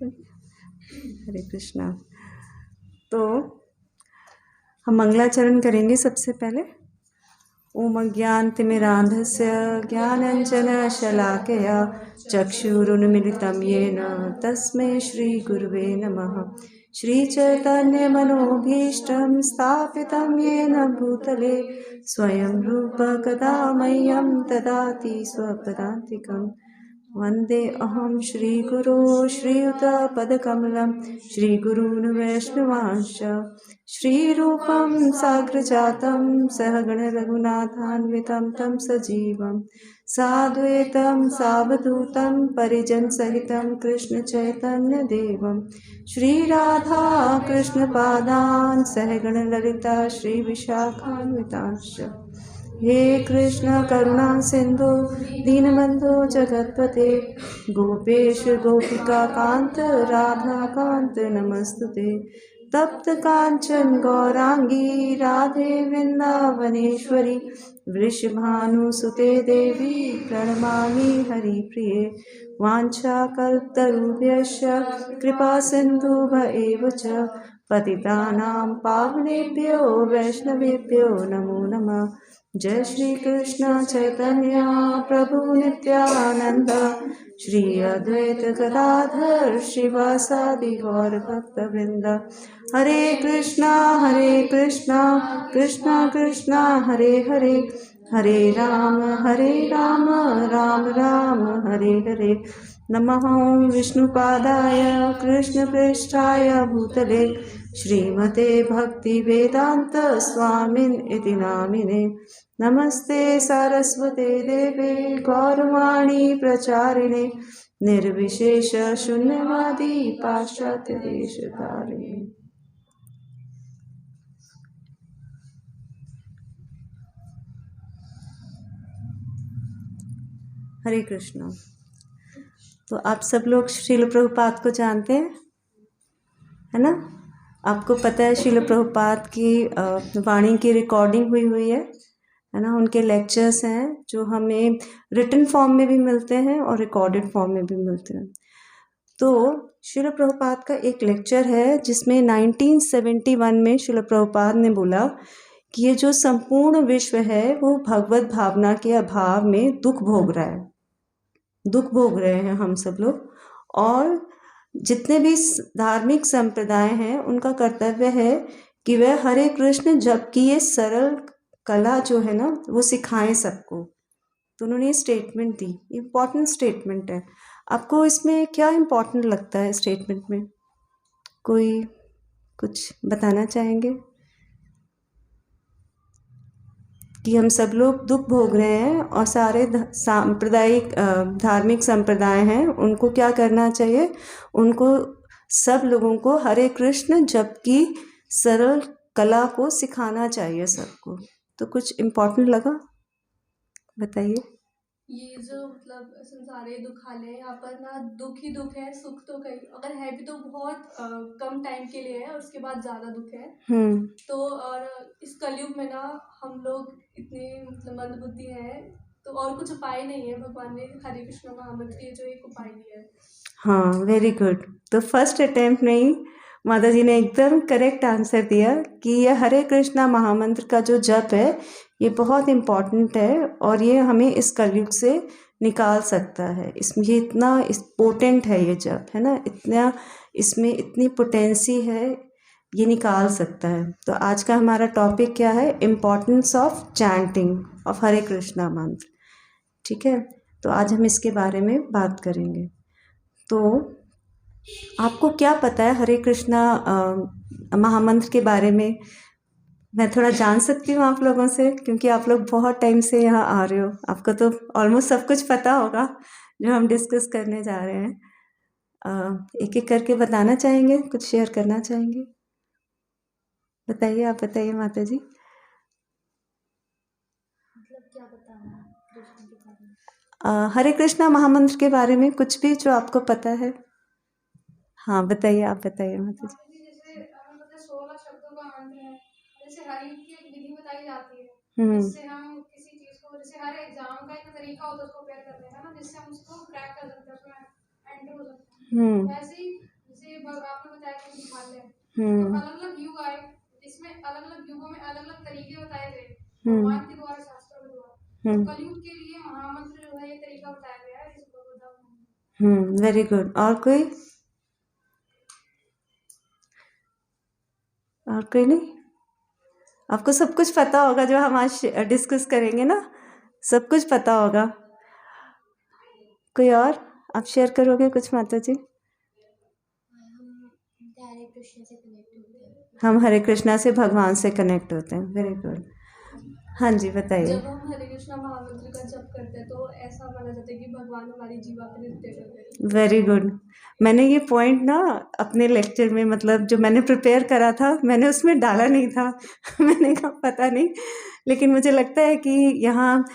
हरे कृष्णा। तो हम मंगलाचरण करेंगे सबसे पहले। ओम अज्ञानतिमिरान्धस्य ज्ञानाञ्जनशलाकया चक्षुरुन्मिलितं येन तस्मै श्रीगुरुवे नमः। श्रीचैतन्यमनोभीष्टं स्थापितं येन भूतले स्वयं रूप कदा मह्यं ददाति स्वपदान्तिकम्। वन्दे अहं श्रीगुरो श्रीयुतपदकमलं श्रीगुरून् वैष्णवांश्च श्रीरूपं साग्रजातं सहगणरघुनाथान्वितं तं सजीवं साद्वैतं सावधूतं परिजनसहितं कृष्णचैतन्यदेवं श्रीराधा कृष्णपादान् सहगणललिता श्रीविशाखान्वितांश्च। हे कृष्ण करुणा सिंधु दीनबंधु जगतपते गोपेश गोपिका कांत राधा कांत नमस्तुते। तप्त कांचन गौरांगी राधे वृंदावनेश्वरी वृषभानुसुते देवी प्रणमामि हरिप्रिये। वाञ्छाकल्पतरुभ्यश्च कृपा सिन्धुभ्य एव च पतितानां पावनेभ्यो वैष्णवेभ्यो नमो नमः। जय श्री कृष्ण चैतन्य प्रभु नित्यानंद श्री अद्वैत गदाधर शिवासादि गौर भक्त वृंद। हरे कृष्णा कृष्णा कृष्णा हरे हरे हरे राम राम राम हरे हरे। नमः विष्णुपादाय कृष्णप्रेष्ठाय भूतले श्रीमते भक्तिवेदांत स्वामिन् इति नामिने। नमस्ते सरस्वते देवे गौरवाणी प्रचारिणे निर्विशेष शून्यवादी पाश्चात्य देशधारिणे। हरे कृष्णा। तो आप सब लोग श्रील प्रभुपाद को जानते हैं, है ना? आपको पता है श्रील प्रभुपाद की वाणी की रिकॉर्डिंग हुई है ना? उनके लेक्चर्स हैं जो हमें रिटन फॉर्म में भी मिलते हैं और रिकॉर्डेड फॉर्म में भी मिलते हैं। तो श्रील प्रभुपाद का एक लेक्चर है जिसमें 1971 में श्रील प्रभुपाद ने बोला कि ये जो संपूर्ण विश्व है वो भगवत भावना के अभाव में दुख भोग रहे हैं हम सब लोग। और जितने भी धार्मिक संप्रदाय हैं उनका कर्तव्य है कि वह हरे कृष्ण जप की ये सरल कला जो है ना वो सिखाएं सबको। तो उन्होंने ये स्टेटमेंट दी, इम्पॉर्टेंट स्टेटमेंट है। आपको इसमें क्या इम्पॉर्टेंट लगता है स्टेटमेंट में? कोई कुछ बताना चाहेंगे? कि हम सब लोग दुख भोग रहे हैं और सारे सांप्रदायिक धार्मिक संप्रदाय हैं, उनको क्या करना चाहिए? उनको सब लोगों को हरे कृष्ण जप की सरल कला को सिखाना चाहिए सबको। तो कुछ इम्पोर्टेंट लगा, बताइए। ये जो मतलब संसारी दुखालय है, यहाँ पर ना दुख ही दुख है, सुख तो कहीं अगर है भी तो बहुत कम टाइम के लिए है और उसके बाद ज्यादा दुख है। तो और इस कलयुग में ना हम लोग इतने मतलब मंदबुद्धि हैं, तो और कुछ उपाय नहीं है। भगवान ने हरे कृष्ण महामंत्र की जो एक उपाय दिया है। हाँ, वेरी गुड। तो फर्स्ट अटेम्प्ट नहीं, माता जी ने एकदम करेक्ट आंसर दिया कि यह हरे कृष्णा महामंत्र का जो जप है ये बहुत इम्पॉर्टेंट है और ये हमें इस कलयुग से निकाल सकता है। इसमें ये इतना पोटेंट है ये जप, है ना? इतना इसमें इतनी पोटेंसी है, ये निकाल सकता है। तो आज का हमारा टॉपिक क्या है? इम्पॉर्टेंस ऑफ चैंटिंग ऑफ हरे कृष्णा मंत्र। ठीक है, तो आज हम इसके बारे में बात करेंगे। तो आपको क्या पता है हरे कृष्णा महामंत्र के बारे में? मैं थोड़ा जान सकती हूँ आप लोगों से, क्योंकि आप लोग बहुत टाइम से यहाँ आ रहे हो, आपको तो ऑलमोस्ट सब कुछ पता होगा जो हम डिस्कस करने जा रहे हैं। एक एक करके बताना चाहेंगे, कुछ शेयर करना चाहेंगे? बताइए, आप बताइए माता जी। मतलब क्या बताना कृष्ण के बारे में? हरे कृष्णा महामंत्र के बारे में कुछ भी जो आपको पता है। हाँ बताइए, आप बताइए माता जी। जैसे हमें पता है 16 शब्दों का मंत्र है। जैसे हर एक की एक विधि बताई जाती है, जिससे हम किसी चीज को, जैसे हर एग्जाम का एक तरीका होता है उसको प्रिपेयर करने का ना, जिससे हम उसको क्रैक कर सकते हैं, उसमें एंटर हो सकते हैं। वैसे ही हम्म अलग अलग युग आए, इसमें अलग अलग युगों में अलग अलग तरीके बताए गए भगवान के द्वारा, शास्त्रों के द्वारा। तो कलयुग के लिए महामंत्र जो है ये तरीका बताया गया है इस भगवद गीता में। Very good. और कोई नहीं? आपको सब कुछ पता होगा जो हम आज डिस्कस करेंगे ना, सब कुछ पता होगा। कोई और आप शेयर करोगे कुछ माता जी? हम हरे कृष्णा से भगवान से कनेक्ट होते हैं। Very good. हाँ जी बताइए। जब हम हरे कृष्णा महामंत्र का जप करते हैं तो ऐसा माना जाता है कि भगवान हमारी जीवा पर नृत्य कर रहे हैं। Very good. मैंने ये पॉइंट ना अपने लेक्चर में, मतलब जो मैंने प्रिपेयर करा था, मैंने उसमें डाला नहीं था। मैंने कहा पता नहीं, लेकिन मुझे लगता है कि यहाँ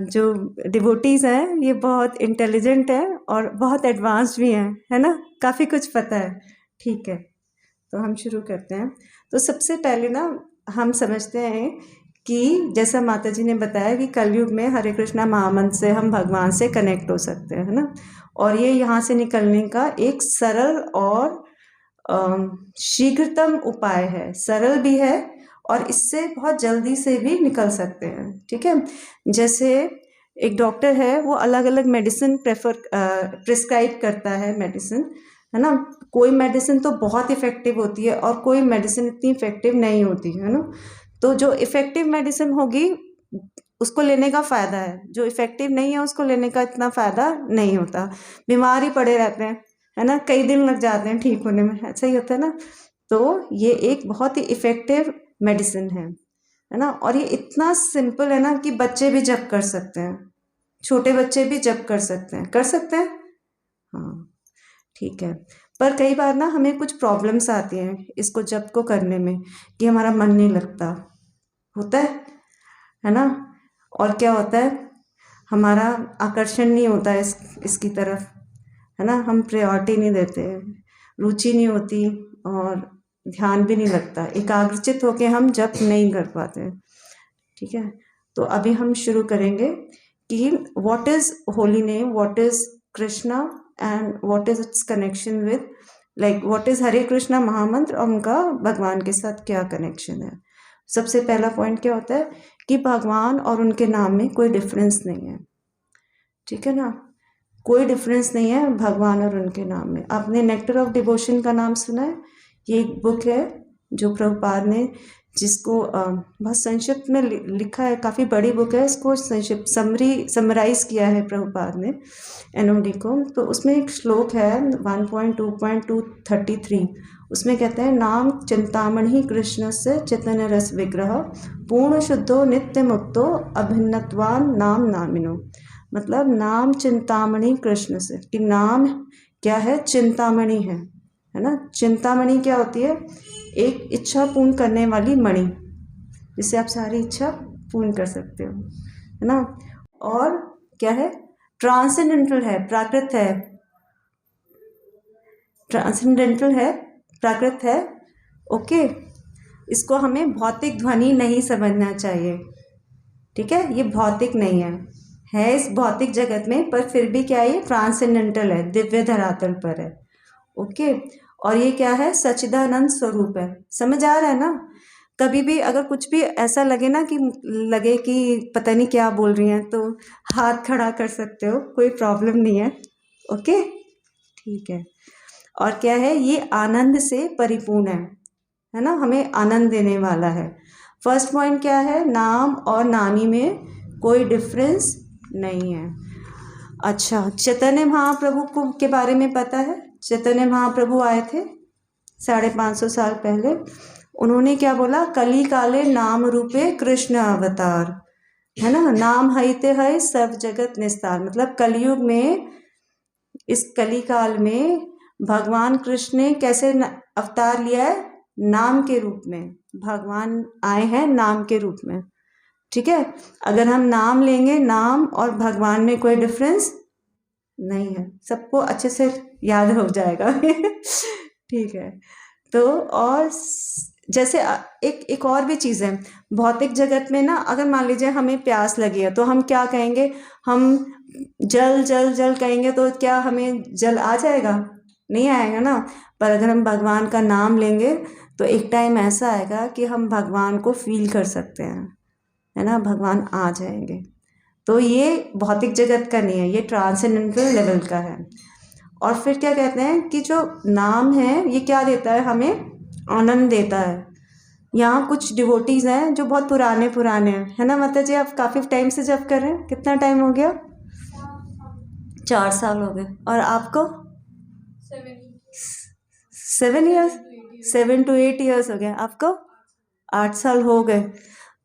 जो डिवोटीज हैं ये बहुत इंटेलिजेंट हैं और बहुत एडवांस्ड भी हैं, है ना, काफ़ी कुछ पता है। ठीक है, तो हम शुरू करते हैं। तो सबसे पहले ना हम समझते हैं कि जैसा माता जी ने बताया कि कलयुग में हरे कृष्णा महामंत्र से हम भगवान से कनेक्ट हो सकते हैं, है ना। और ये यहाँ से निकलने का एक सरल और शीघ्रतम उपाय है, सरल भी है और इससे बहुत जल्दी से भी निकल सकते हैं। ठीक है, जैसे एक डॉक्टर है वो अलग अलग मेडिसिन प्रिस्क्राइब करता है, मेडिसिन, है ना। कोई मेडिसिन तो बहुत इफ़ेक्टिव होती है और कोई मेडिसिन इतनी इफ़ेक्टिव नहीं होती है ना। तो जो इफ़ेक्टिव मेडिसिन होगी उसको लेने का फ़ायदा है, जो इफ़ेक्टिव नहीं है उसको लेने का इतना फ़ायदा नहीं होता। बीमार ही पड़े रहते हैं, है ना, कई दिन लग जाते हैं ठीक होने में, ऐसा ही होता है ना। तो ये एक बहुत ही इफ़ेक्टिव मेडिसिन है ना। और ये इतना सिंपल है ना कि बच्चे भी जप कर सकते हैं, छोटे बच्चे भी जप कर सकते हैं, हाँ ठीक है। पर कई बार ना हमें कुछ प्रॉब्लम्स आती हैं इसको जप को करने में, कि हमारा मन नहीं लगता, होता है ना। और क्या होता है, हमारा आकर्षण नहीं होता है इसकी तरफ, है ना, हम प्रायोरिटी नहीं देते, रुचि नहीं होती और ध्यान भी नहीं लगता, एकाग्रचित होके हम जप नहीं कर पाते। ठीक है, तो अभी हम शुरू करेंगे कि what is holy name, what is Krishna and what is its connection with, like what is Hare Krishna mahamantra और उनका भगवान के साथ क्या कनेक्शन है। सबसे पहला पॉइंट क्या होता है कि भगवान और उनके नाम में कोई डिफरेंस नहीं है। ठीक है ना, कोई डिफरेंस नहीं है भगवान और उनके नाम में। आपने नेक्टर ऑफ डिवोशन का नाम सुना है? ये एक बुक है जो प्रभुपाद ने, जिसको बहुत संक्षिप्त में लिखा है, काफ़ी बड़ी बुक है, इसको संक्षिप्त समराइज किया है प्रभुपाद ने एनओडी को। तो उसमें एक श्लोक है 1.2.233, उसमें कहते हैं, नाम चिंतामणि कृष्ण से चैतन्य रस विग्रह पूर्ण शुद्धो नित्य मुक्तो अभिन्नत्वान नाम नामिनो। मतलब नाम चिंतामणि कृष्ण से, कि नाम क्या है, चिंतामणि है ना। चिंतामणि क्या होती है? एक इच्छा पूर्ण करने वाली मणि, जिससे आप सारी इच्छा पूर्ण कर सकते हो, है ना। और क्या है? ट्रांसेंडेंटल है, प्राकृत है, ट्रांसेंडेंटल है, प्राकृत है। ओके, इसको हमें भौतिक ध्वनि नहीं समझना चाहिए। ठीक है, ये भौतिक नहीं है इस भौतिक जगत में, पर फिर भी क्या है, ये ट्रांसेंडेंटल है, दिव्य धरातल पर है। ओके, और ये क्या है? सच्चिदानंद स्वरूप है। समझ आ रहा है ना? कभी भी अगर कुछ भी ऐसा लगे ना, कि लगे कि पता नहीं क्या बोल रही हैं, तो हाथ खड़ा कर सकते हो, कोई प्रॉब्लम नहीं है। ओके, ठीक है। और क्या है? ये आनंद से परिपूर्ण है ना, हमें आनंद देने वाला है। फर्स्ट पॉइंट क्या है? नाम और नामी में कोई डिफरेंस नहीं है। अच्छा, चैतन्य महाप्रभु को के बारे में पता है? चैतन्य महाप्रभु आए थे 550 साल पहले। उन्होंने क्या बोला? कली काले नाम रूपे कृष्ण अवतार, है ना। नाम हईते है सब जगत निस्तार, मतलब कलयुग में, इस कली काल में भगवान कृष्ण ने कैसे अवतार लिया है? नाम के रूप में भगवान आए हैं, नाम के रूप में। ठीक है, अगर हम नाम लेंगे, नाम और भगवान में कोई डिफरेंस नहीं है, सबको अच्छे से याद हो जाएगा। ठीक है, तो और जैसे एक और भी चीज़ है भौतिक जगत में ना, अगर मान लीजिए हमें प्यास लगी है तो हम क्या कहेंगे? हम जल जल जल कहेंगे, तो क्या हमें जल आ जाएगा? नहीं आएगा ना। पर अगर हम भगवान का नाम लेंगे तो एक टाइम ऐसा आएगा कि हम भगवान को फील कर सकते हैं, है ना, भगवान आ जाएंगे। तो ये भौतिक जगत का नहीं है, ये ट्रांसेंडेंटल लेवल का है। और फिर क्या कहते हैं कि जो नाम है ये क्या देता है, हमें आनंद देता है। यहाँ कुछ डिवोटीज हैं जो बहुत पुराने हैं, है ना माता जी? आप काफ़ी टाइम से जप कर रहे हैं, कितना टाइम हो गया? 4 साल हो गए। और आपको? 7 ईयर्स, 7 to 8 ईयर्स हो गए। आपको 8 साल हो गए।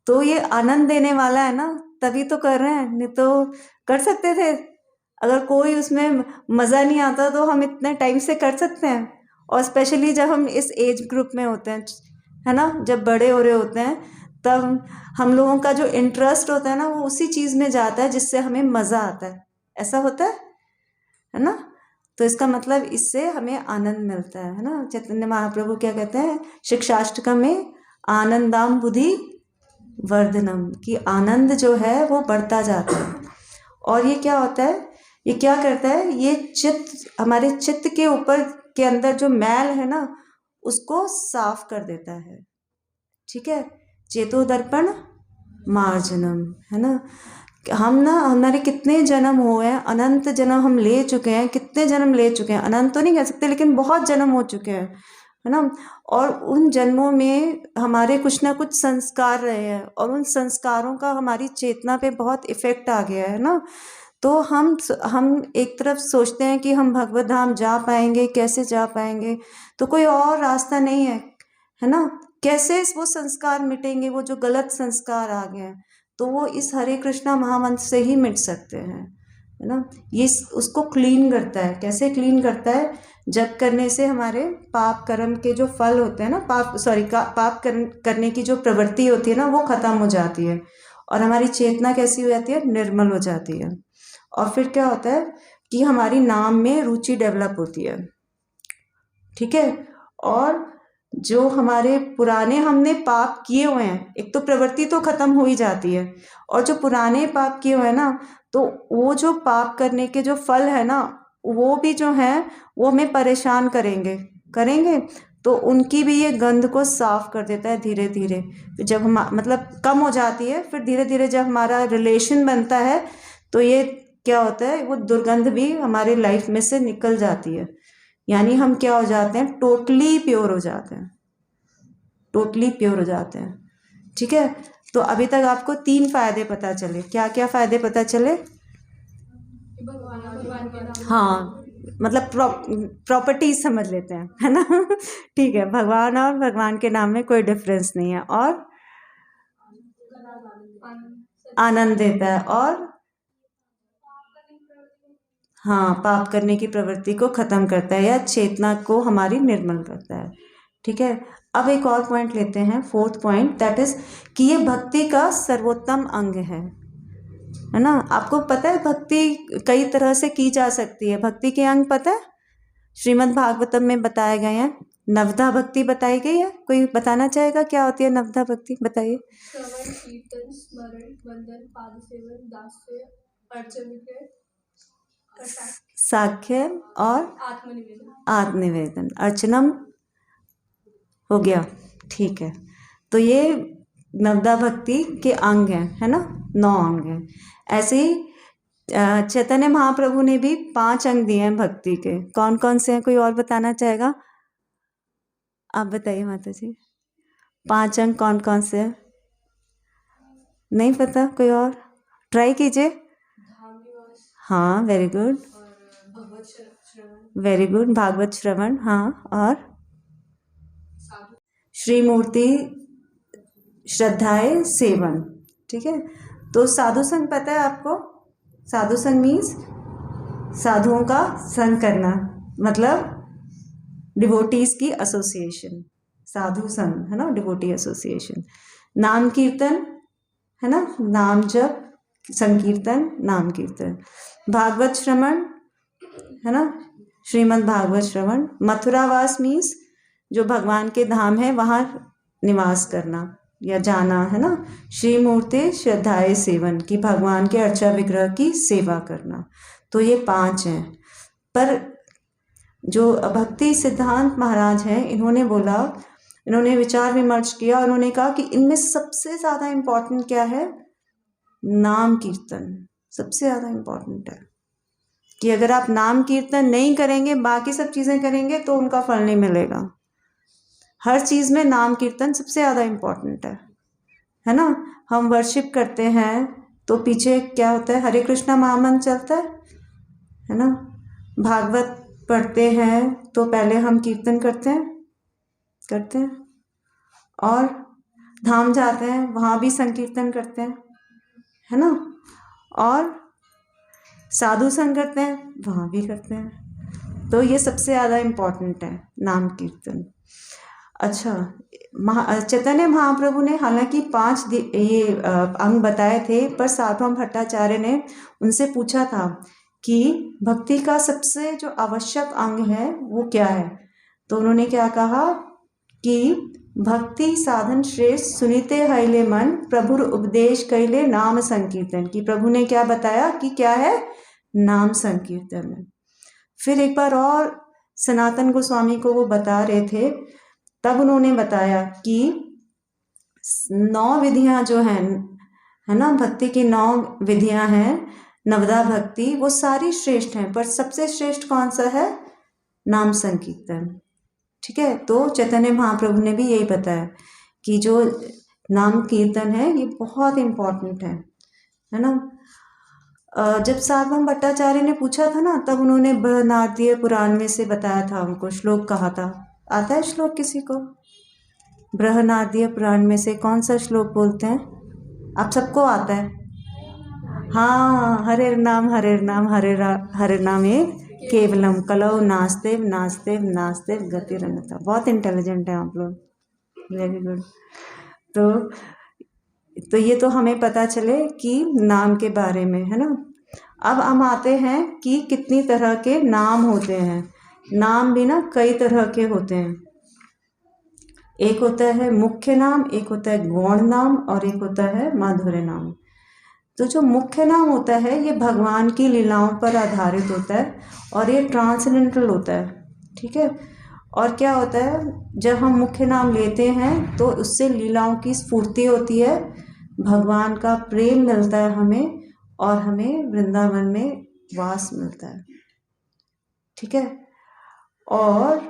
तो ये आनंद देने वाला है ना, तभी तो कर रहे हैं, नहीं तो कर सकते थे? अगर कोई उसमें मज़ा नहीं आता तो हम इतने टाइम से कर सकते हैं? और स्पेशली जब हम इस एज ग्रुप में होते हैं, है ना, जब बड़े हो रहे होते हैं, तब हम लोगों का जो इंटरेस्ट होता है ना वो उसी चीज़ में जाता है जिससे हमें मज़ा आता है। ऐसा होता है ना? तो इसका मतलब इससे हमें आनंद मिलता है ना। चैतन्य महाप्रभु क्या कहते हैं शिक्षाष्टकम में? आनंदाम बुद्धि वर्धनम, कि आनंद जो है वो बढ़ता जाता है। और ये क्या होता है, ये क्या करता है, ये हमारे चित्त के ऊपर के अंदर जो मैल है ना उसको साफ कर देता है। ठीक है, चेतो दर्पण मार्जनम, है ना। हम ना, हमारे कितने जन्म हुए हैं, अनंत जन्म हम ले चुके हैं, कितने जन्म ले चुके हैं, अनंत तो नहीं कह सकते लेकिन बहुत जन्म हो चुके हैं, है ना। और उन जन्मों में हमारे कुछ ना कुछ संस्कार रहे हैं और उन संस्कारों का हमारी चेतना पे बहुत इफेक्ट आ गया है ना। तो हम एक तरफ सोचते हैं कि हम भगवत धाम जा पाएंगे, कैसे जा पाएंगे, तो कोई और रास्ता नहीं है ना। कैसे वो संस्कार मिटेंगे, वो जो गलत संस्कार आ गए हैं, तो वो इस हरे कृष्णा महामंत्र से ही मिट सकते हैं, है ना। ये उसको क्लीन करता है। कैसे क्लीन करता है? जप करने से हमारे पाप कर्म के जो फल होते हैं ना, पाप करने की जो प्रवृत्ति होती है ना वो खत्म हो जाती है और हमारी चेतना कैसी हो जाती है? निर्मल हो जाती है। और फिर क्या होता है कि हमारी नाम में रुचि डेवलप होती है। ठीक है, और जो हमारे पुराने हमने पाप किए हुए हैं, एक तो प्रवृत्ति तो खत्म हो ही जाती है, और जो पुराने पाप किए हुए हैं ना, तो वो जो पाप करने के जो फल है ना वो भी जो है वो हमें परेशान करेंगे। तो उनकी भी ये गंध को साफ कर देता है धीरे धीरे। जब हम मतलब कम हो जाती है, फिर धीरे धीरे जब हमारा रिलेशन बनता है तो ये क्या होता है, वो दुर्गंध भी हमारे लाइफ में से निकल जाती है। यानी हम क्या हो जाते हैं? टोटली प्योर हो जाते हैं, टोटली प्योर हो जाते हैं। ठीक है, तो अभी तक आपको 3 फायदे पता चले। क्या क्या फायदे पता चले? हाँ, मतलब प्रॉपर्टीज समझ लेते हैं, है ना। ठीक है, भगवान और भगवान के नाम में कोई डिफरेंस नहीं है, और आनंद देता है, और हाँ, पाप करने की प्रवृत्ति को खत्म करता है या चेतना को हमारी निर्मल करता है। ठीक है, अब एक और पॉइंट लेते हैं, 4th पॉइंट, दैट इज कि ये भक्ति का सर्वोत्तम अंग है ना। आपको पता है भक्ति कई तरह से की जा सकती है। भक्ति के अंग पता है? श्रीमद् भागवतम में बताए गए हैं। नवधा भक्ति बताई गई है। कोई बताना चाहेगा क्या होती है नवधा भक्ति? बताइए। श्रवण, कीर्तन, स्मरण, वंदन, पाद सेवन, दास्य, अर्चन, साख्य और आत्मनिवेदन। अर्चनम हो गया। ठीक है, तो ये नवदा भक्ति के अंग हैं, है ना, 9 अंग हैं। ऐसे ही चैतन्य महाप्रभु ने भी 5 अंग दिए हैं भक्ति के। कौन कौन से हैं? कोई और बताना चाहेगा? आप बताइए माता जी, 5 अंग कौन कौन से हैं? नहीं पता? कोई और ट्राई कीजिए। हाँ, very good, very good, Bhagavat श्रवण। हाँ, और श्रीमूर्ति श्रद्धाए सेवन। ठीक है, तो साधु संग पता है आपको? साधु संग मीन्स साधुओं का संग करना, मतलब डिवोटीज की एसोसिएशन, साधु संग, है ना, डिवोटी एसोसिएशन। नाम कीर्तन, है ना, नाम जप, संकीर्तन, नाम कीर्तन। भागवत श्रवण, है ना, श्रीमद् भागवत श्रवण। मथुरावास मीन्स जो भगवान के धाम है वहाँ निवास करना या जाना, है ना। श्री मूर्ति श्रद्धाए सेवन, की भगवान के अर्चा विग्रह की सेवा करना। तो ये 5 हैं। पर जो भक्ति सिद्धांत महाराज हैं, इन्होंने बोला, इन्होंने विचार विमर्श किया, उन्होंने कहा कि इनमें सबसे ज़्यादा इम्पोर्टेंट क्या है? नाम कीर्तन सबसे ज़्यादा इम्पोर्टेंट है। कि अगर आप नाम कीर्तन नहीं करेंगे, बाकी सब चीज़ें करेंगे तो उनका फल नहीं मिलेगा। हर चीज़ में नाम कीर्तन सबसे ज़्यादा इम्पोर्टेंट है ना। हम वर्शिप करते हैं तो पीछे क्या होता है? हरे कृष्णा महामंत्र चलता है ना। भागवत पढ़ते हैं तो पहले हम कीर्तन करते हैं और धाम जाते हैं, वहाँ भी संकीर्तन करते हैं, है ना। और साधु संग करते हैं, वहाँ भी करते हैं। तो ये सबसे ज़्यादा इम्पोर्टेंट है नाम कीर्तन। अच्छा, चैतन्य महाप्रभु ने हालांकि 5 अंग बताए थे, पर सार्वभौम भट्टाचार्य ने उनसे पूछा था कि भक्ति का सबसे जो आवश्यक अंग है वो क्या है। तो उन्होंने क्या कहा कि भक्ति साधन श्रेष्ठ सुनीते हईले मन प्रभुर उपदेश कैले नाम संकीर्तन। की प्रभु ने क्या बताया कि क्या है? नाम संकीर्तन है। फिर एक बार और सनातन गोस्वामी को वो बता रहे थे, तब उन्होंने बताया कि 9 विधियां जो हैं, है ना, भक्ति की 9 विधियां हैं, नवदा भक्ति, वो सारी श्रेष्ठ हैं, पर सबसे श्रेष्ठ कौन सा है? नाम संकीर्तन। ठीक है। तो चैतन्य महाप्रभु ने भी यही बताया कि जो नाम कीर्तन है ये बहुत इम्पोर्टेंट है ना। जब सार्वभौम भट्टाचार्य ने पूछा था ना, तब उन्होंने बृहनारदीय पुराण में से बताया था, उनको श्लोक कहा था। आता है श्लोक किसी को? बृहनारदीय पुराण में से कौन सा श्लोक बोलते हैं? आप सबको आता है? हाँ, हरे नाम हरे नाम केवलम कलौ नास्ते नास्ते नास्ते गति रंगता। बहुत इंटेलिजेंट है आप लोग, वेरी गुड। तो ये तो हमें पता चले कि नाम के बारे में, है ना। अब हम आते हैं कि कितनी तरह के नाम होते हैं। नाम भी ना कई तरह के होते हैं। एक होता है मुख्य नाम, एक होता है गौण नाम, और एक होता है माधुर्य नाम। तो जो मुख्य नाम होता है ये भगवान की लीलाओं पर आधारित होता है और ये ट्रांसेंडेंटल होता है। ठीक है। और क्या होता है, जब हम मुख्य नाम लेते हैं तो उससे लीलाओं की स्फूर्ति होती है, भगवान का प्रेम मिलता है हमें, और हमें वृंदावन में वास मिलता है। ठीक है। और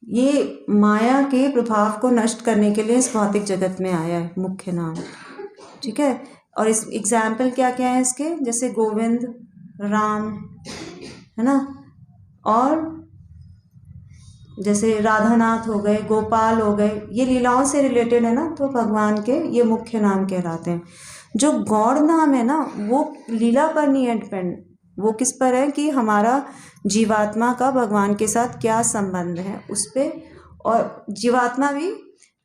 ये माया के प्रभाव को नष्ट करने के लिए इस भौतिक जगत में आया है मुख्य नाम। ठीक है। और इस एग्जाम्पल क्या क्या है इसके? जैसे गोविंद, राम, है ना, और जैसे राधानाथ हो गए, गोपाल हो गए, ये लीलाओं से रिलेटेड है ना, तो भगवान के ये मुख्य नाम कहलाते हैं। जो गौड़ नाम है ना, वो लीला पर नहीं है डिपेंड, वो किस पर है कि हमारा जीवात्मा का भगवान के साथ क्या संबंध है उस पर, और जीवात्मा भी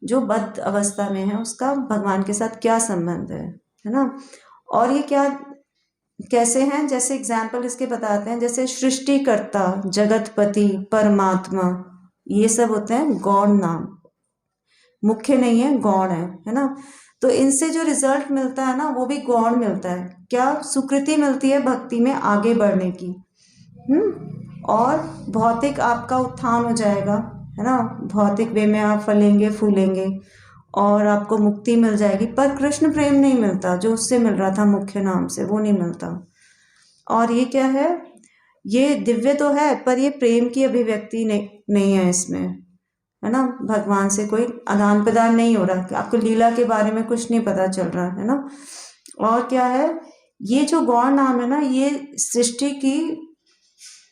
जो बद्ध अवस्था में है उसका भगवान के साथ क्या संबंध है ना। और ये क्या कैसे हैं, जैसे एग्जाम्पल इसके बताते हैं, जैसे सृष्टिकर्ता, जगतपति, परमात्मा, ये सब होते हैं गौण नाम, मुख्य नहीं है, गौण है ना। तो इनसे जो रिजल्ट मिलता है ना वो भी गौण मिलता है। क्या? सुकृति मिलती है भक्ति में आगे बढ़ने की। और भौतिक आपका उत्थान हो जाएगा, है ना, भौतिक वे में आप फलेंगे फूलेंगे और आपको मुक्ति मिल जाएगी। पर कृष्ण प्रेम नहीं मिलता, जो उससे मिल रहा था मुख्य नाम से, वो नहीं मिलता। और ये क्या है, ये दिव्य तो है पर ये प्रेम की अभिव्यक्ति नहीं है इसमें, है ना। भगवान से कोई आदान प्रदान नहीं हो रहा, आपको लीला के बारे में कुछ नहीं पता चल रहा है ना। और क्या है, ये जो गौण नाम है ना, ये सृष्टि की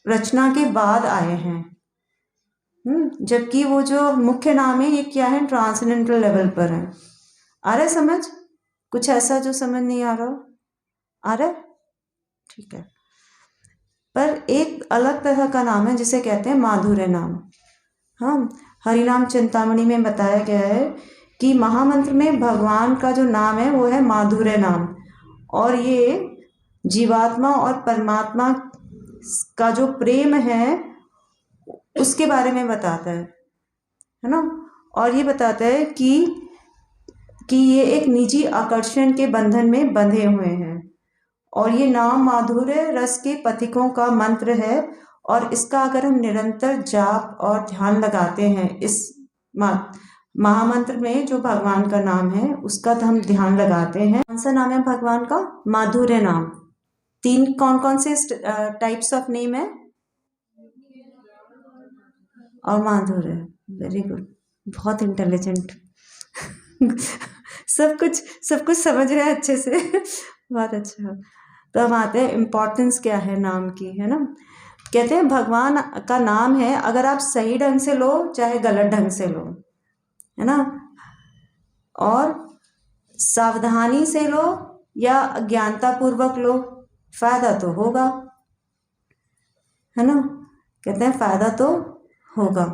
रचना के बाद आए हैं। जबकि वो जो मुख्य नाम है ये क्या है, ट्रांसेंडेंटल लेवल पर है। आ रहा है समझ? कुछ ऐसा जो समझ नहीं आ रहा हो? आ रहा है? ठीक है। पर एक अलग तरह का नाम है जिसे कहते हैं माधुर्य नाम। हाँ, हरिनाम चिंतामणि में बताया गया है कि महामंत्र में भगवान का जो नाम है वो है माधुर्य नाम, और ये जीवात्मा और परमात्मा का जो प्रेम है उसके बारे में बताता है ना। और ये बताता है कि ये एक निजी आकर्षण के बंधन में बंधे हुए हैं, और ये नाम माधुर्य रस के पथिकों का मंत्र है, और इसका अगर हम निरंतर जाप और ध्यान लगाते हैं, इस महामंत्र में जो भगवान का नाम है उसका हम ध्यान लगाते हैं। कौन सा नाम है भगवान का? माधुर्य नाम। 3 कौन कौन से टाइप्स ऑफ नेम है? और माधुर्य। वेरी गुड, बहुत इंटेलिजेंट। सब कुछ समझ रहे हैं अच्छे से। बहुत अच्छा। तो हम आते हैं इम्पोर्टेंस क्या है नाम की, है ना। कहते हैं भगवान का नाम है, अगर आप सही ढंग से लो चाहे गलत ढंग से लो, है ना, और सावधानी से लो या अज्ञानता पूर्वक लो, फायदा तो होगा, है ना। कहते हैं फायदा तो होगा।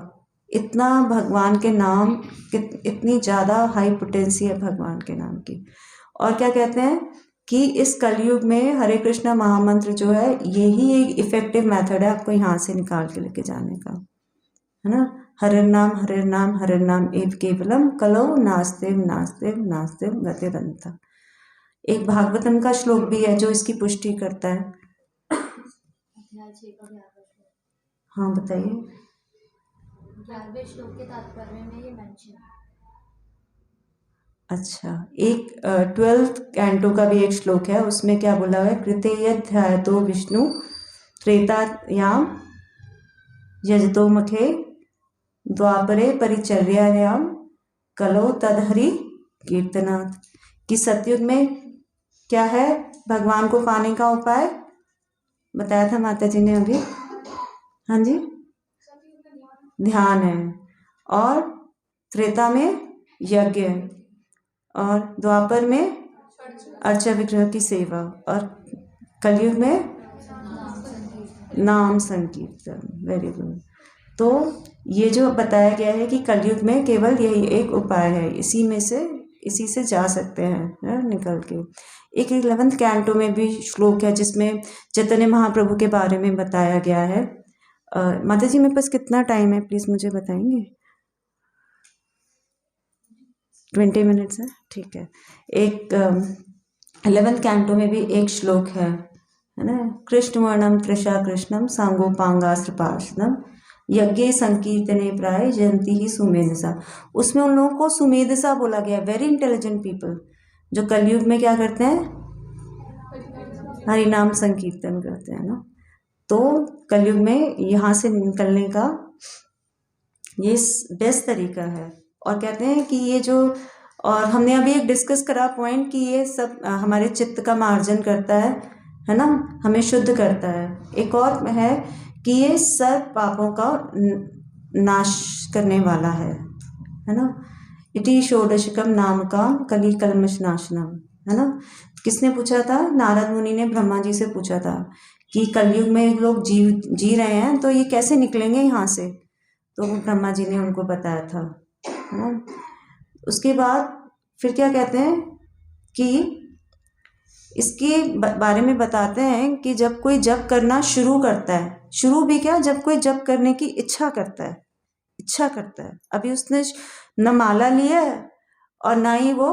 इतना भगवान के नाम, इतनी ज़्यादा हाई पोटेंसी है भगवान के नाम की। और क्या कहते हैं कि इस कलयुग में हरे कृष्णा महामंत्र जो है यही एक इफेक्टिव मेथड है आपको यहाँ से निकाल के लेके जाने का, है ना। हरे नाम एव केवलम कलो नास्तिव नास्तिव नास्तिव गतिरंता। एक भागवतम का श्लोक भी है जो इसकी पुष्टि करता है। हाँ बताइए। 11वें श्लोक के तात्पर्य में ये मेंशन है। अच्छा, एक 12th कैंटो का भी एक श्लोक है, उसमें क्या बोला हुआ है? कृतेयध्यायतो विष्णु त्रेतायाम यजतो मुखे द्वापरे परिचर्यायाम कलो तदहरि कीर्तनात्। कि सतयुग में क्या है भगवान को पाने का उपाय? बताया था माता जी ने अभी। हाँ जी, ध्यान है, और त्रेता में यज्ञ है, और द्वापर में अर्चा विग्रह की सेवा, और कलयुग में नाम संकीर्तन। Very good. तो ये जो बताया गया है कि कलयुग में केवल यही एक उपाय है, इसी से जा सकते हैं निकल के। एक 11th कैंटो में भी श्लोक है जिसमें चैतन्य महाप्रभु के बारे में बताया गया है। माता जी मेरे पास कितना टाइम है प्लीज़ मुझे बताएंगे? 20 मिनट्स है, ठीक है। एक 11th कैंटो में भी एक श्लोक है ना, कृष्ण वर्णम त्रिषा कृष्णम सांगोपांगास्त्र पार्षदम यज्ञ संकीर्तने प्राय जयंती ही सुमेधसा। उसमें उन लोगों को सुमेधसा बोला गया, वेरी इंटेलिजेंट पीपल, जो कलयुग में क्या करते हैं? हरिनाम संकीर्तन करते हैं ना। तो कलयुग में यहाँ से निकलने का ये बेस्ट तरीका है। और कहते हैं कि ये जो, और हमने अभी एक डिस्कस करा पॉइंट कि ये सब हमारे चित्त का मार्जन करता है ना, हमें शुद्ध करता है। एक और है कि ये सब पापों का नाश करने वाला है ना। इति षोडशकम नाम का कली कलमश नाशनम, है ना। किसने पूछा था? नारद मुनि ने ब्रह्मा जी से पूछा था कि कलयुग में लोग जी रहे हैं तो ये कैसे निकलेंगे यहाँ से, तो ब्रह्मा जी ने उनको बताया था, है ना। उसके बाद फिर क्या कहते हैं कि इसके बारे में बताते हैं कि जब कोई जप करना शुरू करता है, शुरू भी क्या, जब कोई जप करने की इच्छा करता है, अभी उसने न माला लिया है और ना ही वो